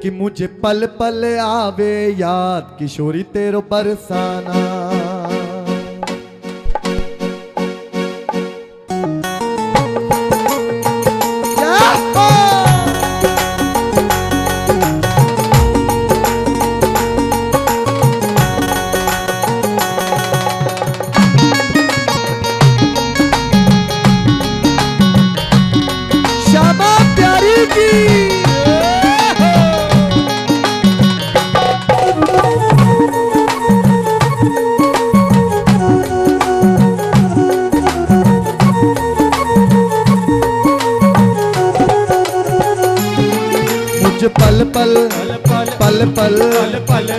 कि मुझे पल पल आवे याद किशोरी तेरो बरसाना। श्यामा प्यारी की मुझे पल पल पल पल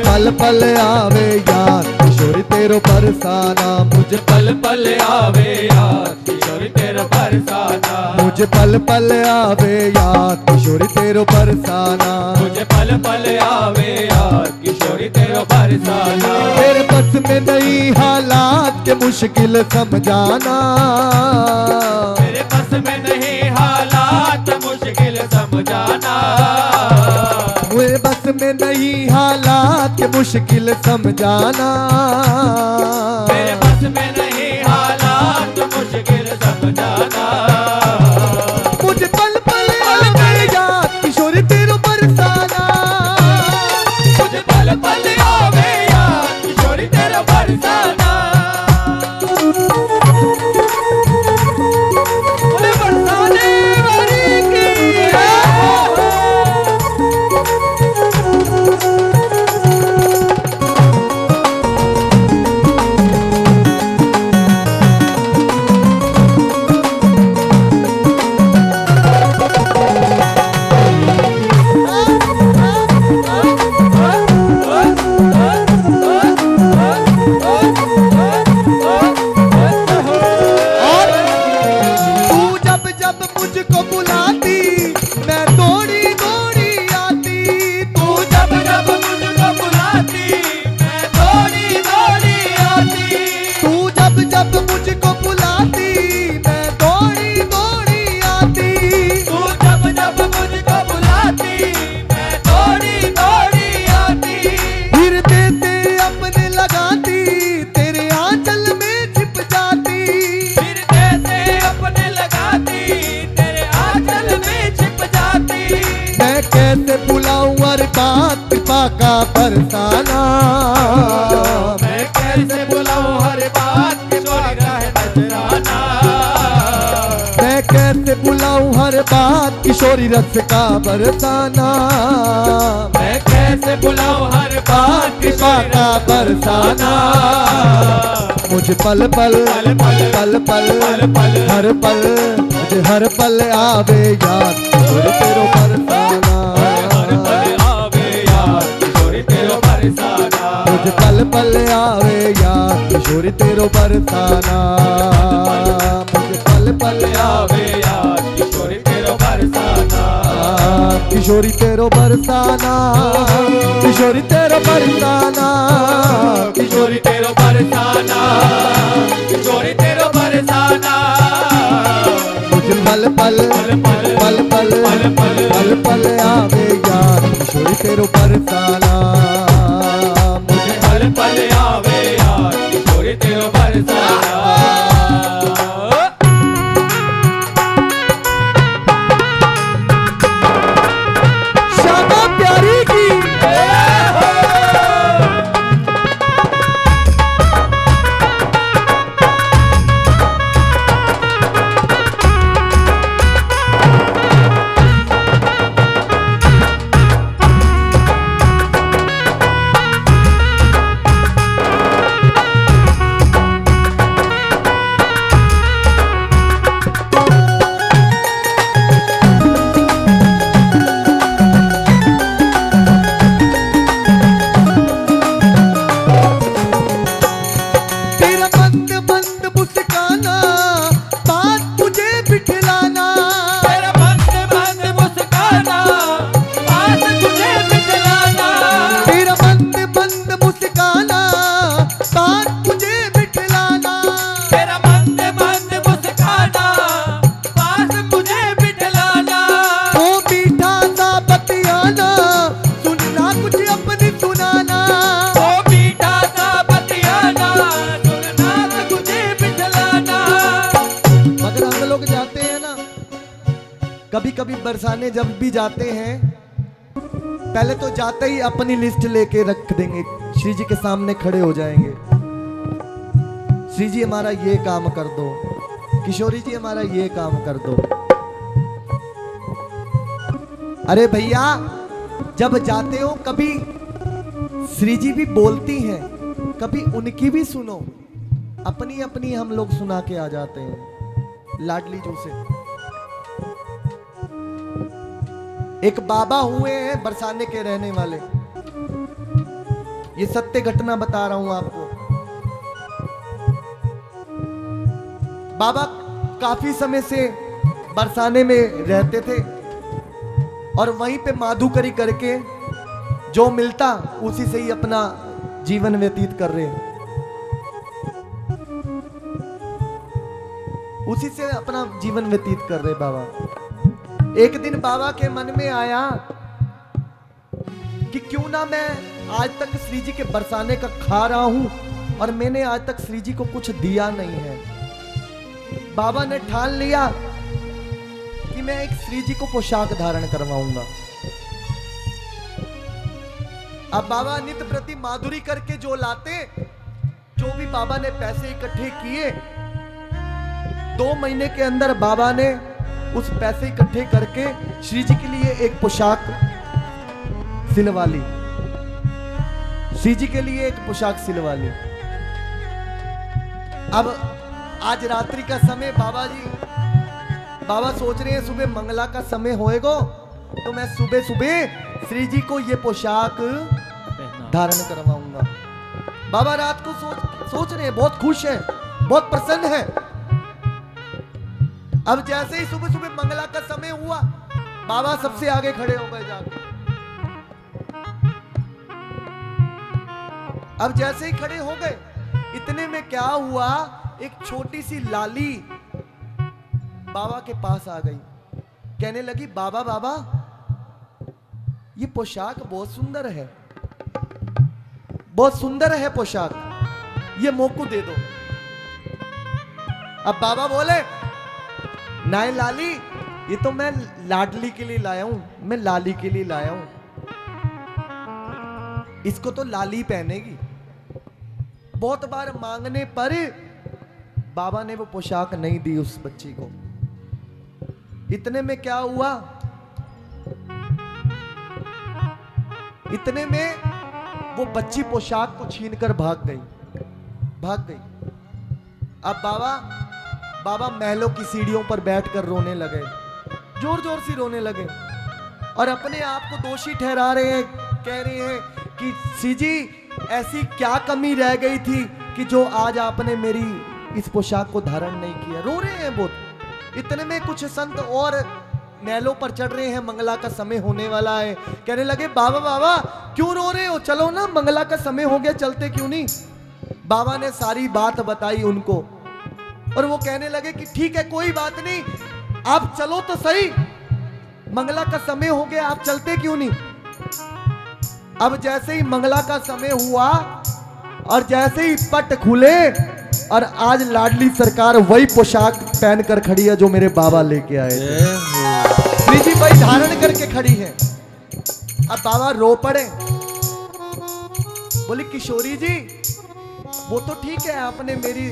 पल पल आवे याद किशोरी तेरो बरसाना। मुझे पल पल आवे याद किशोरी तेरो बरसाना। मुझे पल पल आवे याद किशोरी तेरो बरसाना। मुझे पल पल आवे याद किशोरी तेरो बरसाना। तेरे बस में नहीं हालात के मुश्किल समझाना। तेरे बस में नहीं हालात मुश्किल समझाना। मेरे बस में नहीं हालात के मुश्किल समझाना। मेरे बस में नहीं हालात मुश्किल समझाना। मुझे पल पल आवे याद किशोरी तेरो बरसाना। मुझे पल पल आवे याद किशोरी तेरो बरसाना। बोले बरसाने वाली की मुझको बुलाती मैं दौड़ी दौड़ी आती। तू जब जब मुझको बुलाती मैं दौड़ी दौड़ी आती। तू जब जब मुझको बुलाती मैं दौड़ी दौड़ी आती। तू जब जब मुझको बुलाती मैं दौड़ी दौड़ी आती। हृदय से अपने लगाती तेरे आंचल में छिप जाती। हृदय से अपने लगाती तेरे आंचल में छिप जाती। मैं कैसे बुलाऊं हर बात कृपा का बरसाना। मैं कैसे बुलाऊं हर बात किशोरी रहे नजराना। मैं कैसे बुलाऊं हर बात किशोरी रस का बरसाना। मैं कैसे बुलाऊं हर बात कृपा का बरसाना। मुझे पल पल पल पल पल पल पल पल हर पल मुझे हर पल आवे याद किशोरी तेरो बरसाना। हर पल आवे याद किशोरी तेरो बरसाना। मुझे पल पल आवे याद किशोरी तेरो बरसाना। मुझे पल पल आवे याद किशोरी तेरो बरसाना। किशोरी तेरो बरसाना। किशोरी तेरो बरसाना। किशोरी तेरो बरसाना। किशोरी तेरो बरसाना। मुझे पल पल पल पल पल पल आवे याद किशोरी तेरो बरसाना। मुझे पल पल आवे याद किशोरी तेरो बरसाना। श्यामा प्यारी की कभी कभी बरसाने जब भी जाते हैं, पहले तो जाते ही अपनी लिस्ट लेके रख देंगे, श्री जी के सामने खड़े हो जाएंगे, श्री जी हमारा ये काम कर दो, किशोरी जी हमारा ये काम कर दो। अरे भैया, जब जाते हो कभी श्री जी भी बोलती हैं, कभी उनकी भी सुनो। अपनी अपनी हम लोग सुना के आ जाते हैं लाडली जी से। एक बाबा हुए हैं बरसाने के रहने वाले, ये सत्य घटना बता रहा हूं आपको। बाबा काफी समय से बरसाने में रहते थे और वहीं पे माधुकरी करके जो मिलता उसी से ही अपना जीवन व्यतीत कर रहे हैं, उसी से अपना जीवन व्यतीत कर रहे बाबा। एक दिन बाबा के मन में आया कि क्यों ना मैं आज तक श्री जी के बरसाने का खा रहा हूं और मैंने आज तक श्री जी को कुछ दिया नहीं है। बाबा ने ठान लिया कि मैं एक श्री जी को पोशाक धारण करवाऊंगा। अब बाबा नित्य प्रति माधुरी करके जो लाते, जो भी बाबा ने पैसे इकट्ठे किए, 2 महीने के अंदर बाबा ने उस पैसे इकट्ठे करके श्री जी के लिए एक पोशाक सिलवा ली, श्री जी के लिए एक पोशाक सिलवा ली। अब आज रात्रि का समय बाबा सोच रहे हैं सुबह मंगला का समय होएगा तो मैं सुबह सुबह श्री जी को ये पोशाक धारण करवाऊंगा। बाबा रात को सोच रहे हैं, बहुत खुश है, बहुत प्रसन्न है। अब जैसे ही सुबह सुबह मंगला का समय हुआ, बाबा सबसे आगे खड़े हो गए जाके। अब जैसे ही खड़े हो गए, इतने में क्या हुआ, एक छोटी सी लाली बाबा के पास आ गई, कहने लगी बाबा बाबा ये पोशाक बहुत सुंदर है, बहुत सुंदर है पोशाक, ये मोको दे दो। अब बाबा बोले नाय लाली, ये तो मैं लाडली के लिए लाया हूं, मैं लाली के लिए लाया हूं, इसको तो लाली पहनेगी। बहुत बार मांगने पर बाबा ने वो पोशाक नहीं दी उस बच्ची को। इतने में क्या हुआ, इतने में वो बच्ची पोशाक को छीनकर भाग गई। अब बाबा महलों की सीढ़ियों पर बैठकर रोने लगे, जोर जोर से रोने लगे और अपने आप को दोषी ठहरा रहे हैं, कह रहे हैं कि श्री जी ऐसी क्या कमी रह गई थी कि जो आज आपने मेरी इस पोशाक को धारण नहीं किया। रो रहे हैं बहुत। इतने में कुछ संत और महलों पर चढ़ रहे हैं, मंगला का समय होने वाला है। कहने लगे बाबा बाबा क्यों रो रहे हो, चलो ना मंगला का समय हो गया, चलते क्यों नहीं। बाबा ने सारी बात बताई उनको और वो कहने लगे कि ठीक है कोई बात नहीं, आप चलो तो सही, मंगला का समय हो गया, आप चलते क्यों नहीं। अब जैसे ही मंगला का समय हुआ और जैसे ही पट खुले और आज लाडली सरकार वही पोशाक पहनकर खड़ी है जो मेरे बाबा लेके आए थे। श्री जी भाई धारण करके खड़ी है। अब बाबा रो पड़े, बोली किशोरी जी वो तो ठीक है, आपने मेरी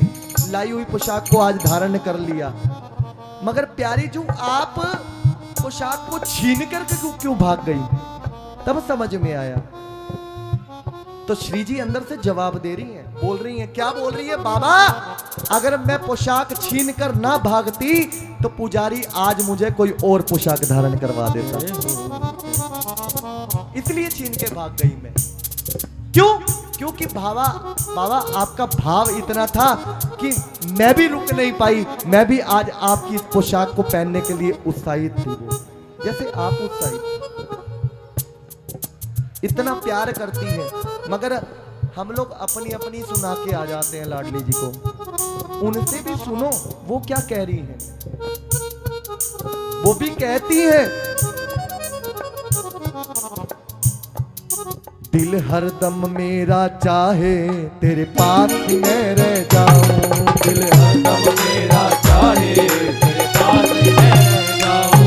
लाई हुई पोशाक को आज धारण कर लिया, मगर प्यारी जो आप पोशाक को छीन करके क्यों भाग गई। तब समझ में आया। तो श्री जी अंदर से जवाब दे रही हैं, बोल रही हैं, क्या बोल रही है, बाबा अगर मैं पोशाक छीन कर ना भागती तो पुजारी आज मुझे कोई और पोशाक धारण करवा देता, इसलिए छीन के भाग गई मैं। क्यों? क्योंकि बाबा आपका भाव इतना था कि मैं भी रुक नहीं पाई, मैं भी आज आपकी इस पोशाक को पहनने के लिए उत्साहित थी, वो जैसे आप उत्साहित। इतना प्यार करती है, मगर हम लोग अपनी अपनी सुना के आ जाते हैं लाडली जी को। उनसे भी सुनो वो क्या कह रही है। वो भी कहती है दिल हरदम मेरा चाहे तेरे पास मैं रह जाऊं, दिल हरदम मेरा चाहे तेरे पास मैं रह जाऊं,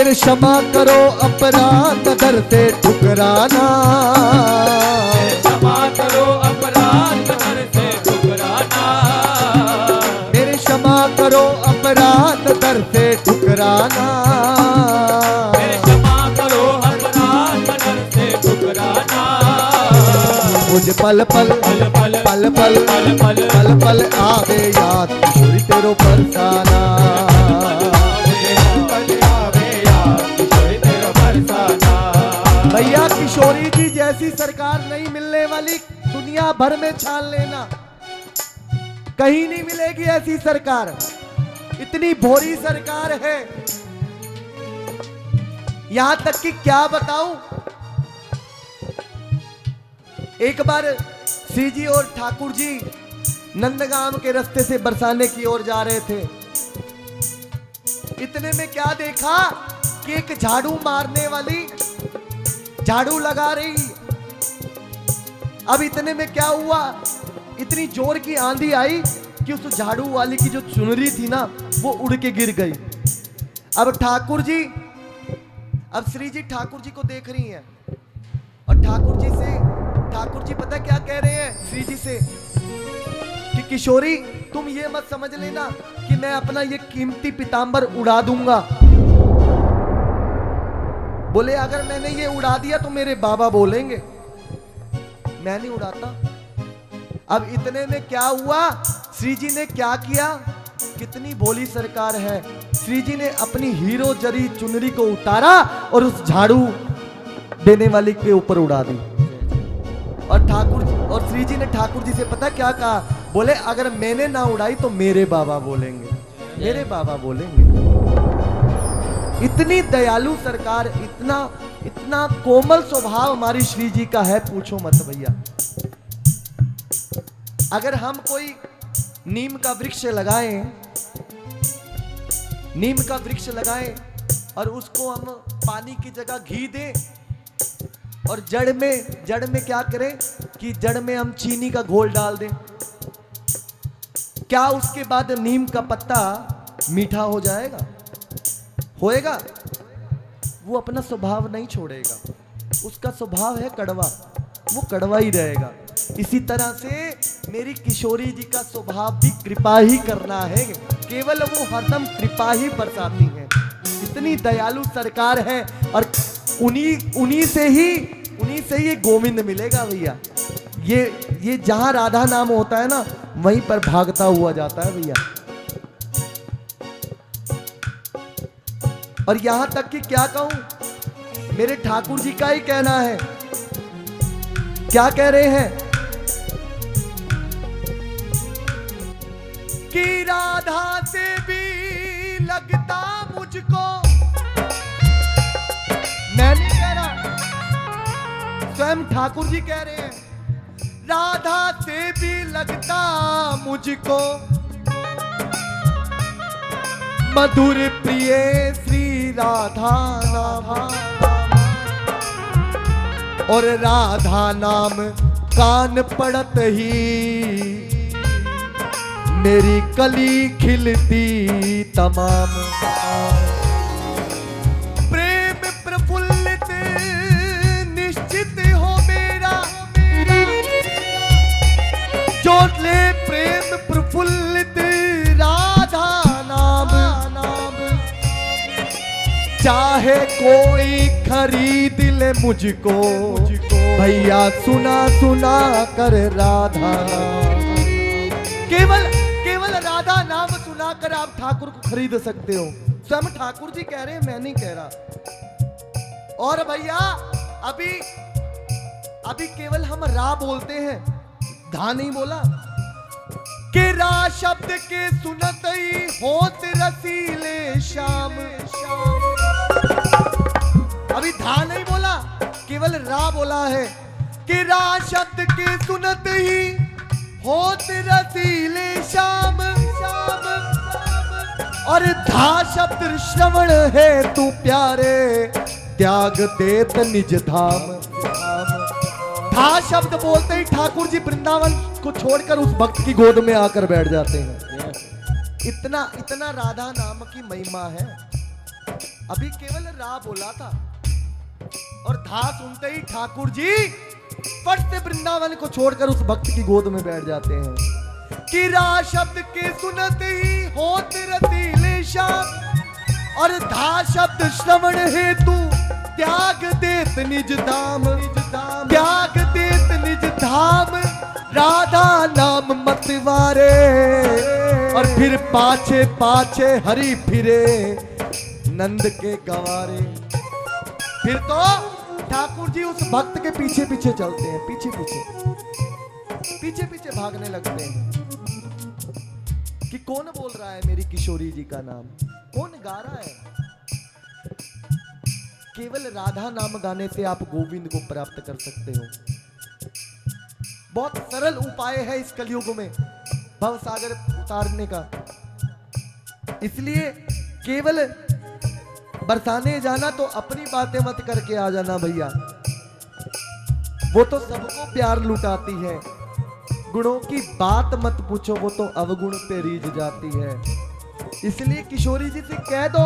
मेरे क्षमा करो अपराध दर से ठुकराना, क्षमा करो अपराध दर से ठुकराना, मेरे क्षमा करो अपराध दर से ठुकराना, मेरे क्षमा करो अपराध दर से ठुकराना। मुझे पल पल पल पल पल पल पल पल पल पल आवे याद किशोरी तेरो परसाना, भैया किशोरी जी जैसी सरकार नहीं मिलने वाली, दुनिया भर में छान लेना, कहीं नहीं मिलेगी ऐसी सरकार, इतनी भोरी सरकार है। यहां तक कि क्या बताऊं, एक बार श्री जी और ठाकुर जी नंदगांव के रास्ते से बरसाने की ओर जा रहे थे। इतने में क्या देखा कि एक झाड़ू मारने वाली झाड़ू लगा रही। अब इतने में क्या हुआ, इतनी जोर की आंधी आई कि उस झाड़ू वाली की जो चुनरी थी ना वो उड़ के गिर गई। अब ठाकुर जी, अब श्री जी ठाकुर जी को देख रही हैं और ठाकुर जी पता क्या कह रहे हैं श्री जी से कि किशोरी तुम ये मत समझ लेना कि मैं अपना ये कीमती पीतांबर उड़ा दूंगा। बोले अगर मैंने ये उड़ा दिया तो मेरे बाबा बोलेंगे, मैं नहीं उड़ाता। अब इतने में क्या हुआ, श्री जी ने क्या किया, कितनी भोली सरकार है, श्री जी ने अपनी हीरो जरी चुनरी को उतारा और उस झाड़ू देने वाली के ऊपर उड़ा दी। और श्री जी ने ठाकुर जी से पता क्या कहा, बोले अगर मैंने ना उड़ाई तो मेरे बाबा बोलेंगे, मेरे बाबा बोलेंगे। इतनी दयालु सरकार, इतना कोमल स्वभाव हमारी श्री जी का है, पूछो मत भैया। अगर हम कोई नीम का वृक्ष लगाएं और उसको हम पानी की जगह घी दें और जड़ में क्या करें कि जड़ में हम चीनी का घोल डाल दें, क्या उसके बाद नीम का पत्ता मीठा हो जाएगा? होएगा? वो अपना स्वभाव नहीं छोड़ेगा, उसका स्वभाव है कड़वा, वो कड़वा ही रहेगा। इसी तरह से मेरी किशोरी जी का स्वभाव भी कृपा ही करना है, केवल वो हरदम कृपा ही बरसाती है। इतनी दयालु सरकार है और उन्हीं से ही गोविंद मिलेगा भैया। ये जहां राधा नाम होता है ना वहीं पर भागता हुआ जाता है भैया। और यहां तक कि क्या कहूं, मेरे ठाकुर जी का ही कहना है, क्या कह रहे हैं कि राधा से भी लगता मुझको, मैं नहीं कह रहा, स्वयं ठाकुर जी कह रहे हैं, राधा से भी लगता मुझको मधुर प्रिय श्री राधा नाम, और राधा नाम कान पड़त ही मेरी कली खिलती तमाम। प्रेम प्रफुल्लित निश्चित हो मेरा, जो ले प्रेम प्रफुल्लित राधा नाम, चाहे कोई खरीद ले मुझको भैया सुना सुना कर राधा नाम। केवल राधा नाम सुनाकर आप ठाकुर को खरीद सकते हो, स्वयं ठाकुर जी कह रहे हैं, मैं नहीं कह रहा। और भैया अभी केवल हम रा बोलते हैं, धा नहीं बोला कि रा शब्द के सुनत ही होत रसीले श्याम। अभी धा नहीं बोला, केवल रा बोला है कि रा शब्द के सुनत ही होत रसीले श्याम। और धा शब्द श्रवण है तू प्यारे, त्याग देत निज धाम। धा शब्द बोलते ही ठाकुर जी वृंदावन को छोड़कर उस भक्त की गोद में आकर बैठ जाते हैं। इतना राधा नाम की महिमा है। अभी केवल रा बोला था और धा सुनते ही ठाकुर जी फट से वृंदावन को छोड़कर उस भक्त की गोद में बैठ जाते हैं कि रा शब्द के सुनते ही होत रतीले श्याम और धा शब्द श्रवण हेतु त्याग देत निज धाम त्याग देत निज धाम राधा नाम मतवारे और फिर पाछे पाछे हरि फिरे नंद के गवारे। फिर तो ठाकुर जी उस भक्त के पीछे पीछे चलते हैं, पीछे पीछे भागने लगते हैं कि कौन बोल रहा है मेरी किशोरी जी का नाम, कौन गा रहा है। केवल राधा नाम गाने से आप गोविंद को प्राप्त कर सकते हो। बहुत सरल उपाय है इस कलयुग में भव सागर उतारने का। इसलिए केवल बरसाने जाना तो अपनी बातें मत करके आ जाना भैया, वो तो सबको प्यार लुटाती है। गुणों की बात मत पूछो, वो तो अवगुण पे रीझ जाती है। इसलिए किशोरी जी से कह दो,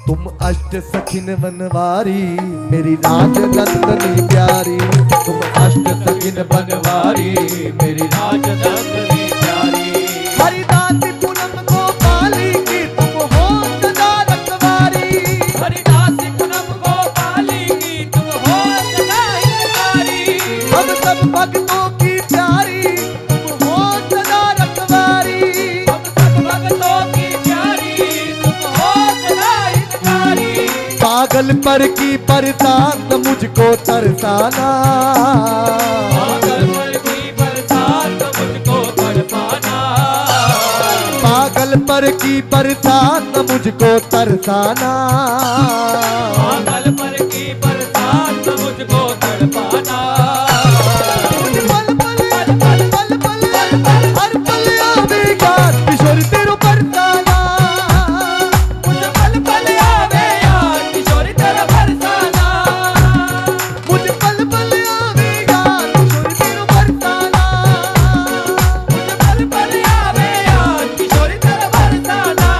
तुम अष्ट सखिन बनवारी मेरी राज नंदनी प्यारी, तुम अष्ट सखिन बनवारी मेरी राज नंदनी प्यारी। हरिदास पूनम गोपाली की तुम हो सदा रखवारी, हरिदास पूनम गोपाली की तुम हो सदा हितकारी। हम सब भक्तों की प्यारी तुम हो सदा रखवारी, हम सब भक्तों की प्यारी तुम हो सदा हितकारी। पागल पर की बरसात मुझको तरसाना, पागल पर की बरसात मुझको तड़पाना, पागल पर की बरसात मुझको तरसाना, पागल पर की बरसात मुझको तड़पाना। पल पल पल पल पल पल हर पल आवेगा किशोरी तेरो बरसाना, मुझे पल पल आवे यार किशोरी तेरा बरसाना, मुझे पल पल आवेगा किशोरी तेरो बरसाना, मुझे पल पल आवे यार किशोरी तेरा बरसाना।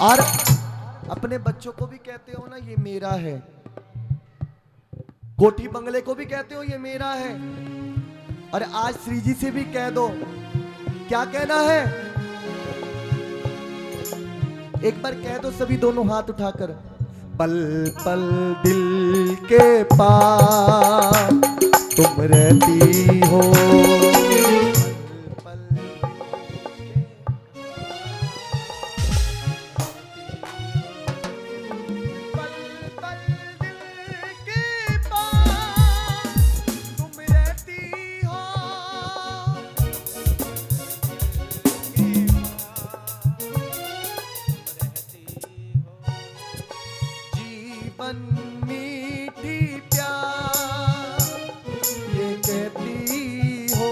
और अपने बच्चों को भी कहते हो ना ये मेरा है, कोठी बंगले को भी कहते हो ये मेरा है, और आज श्री जी से भी कह दो। क्या कहना है एक बार कह दो सभी दोनों हाथ उठाकर, पल पल दिल के पास तुम रहती हो, पल पल दिल के पास तुम रहती हो, जीवन मीठी प्यार ये कहती हो,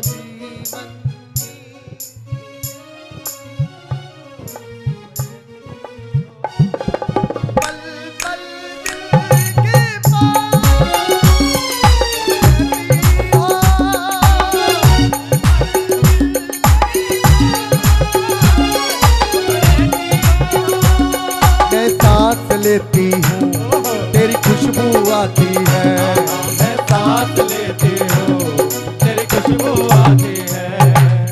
जीवन पल पल दिल के पास रहती हो, मैं सांस लेती हूँ तेरी खुशबू आती है, मैं सांस लेती हूँ तेरी खुशबू आती है,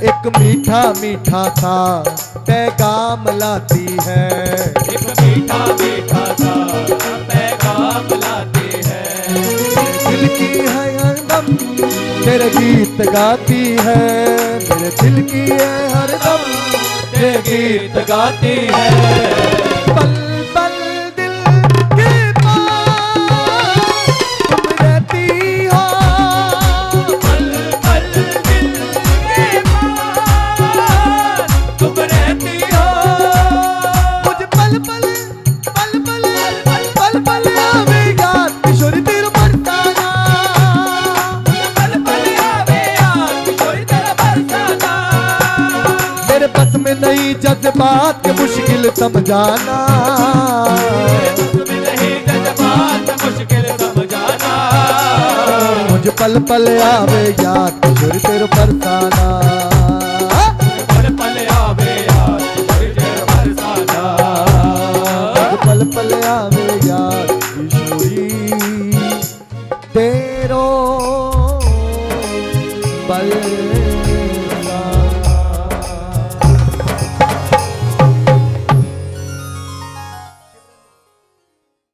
एक मीठा मीठा सा पैगाम लाती है, एक मीठा मीठा सा पैगाम लाती है, दिल की है हरदम तेरे गीत गाती है, मेरे दिल की है हरदम तेरे गीत गाती है। पल पल दिल के पास तुम रहती हो, पल पल दिल के पास तुम रहती हो, मुझे पल पल जज्बात के मुश्किल समझाना, बस में नहीं जज्बात मुश्किल समझाना, मुझे पल पल आवे याद किशोर तेरे फरसाना, पल पल आवे याद किशोर तेरे फरसाना, मुझे पल पल आवे याद किशोरी तेरो पल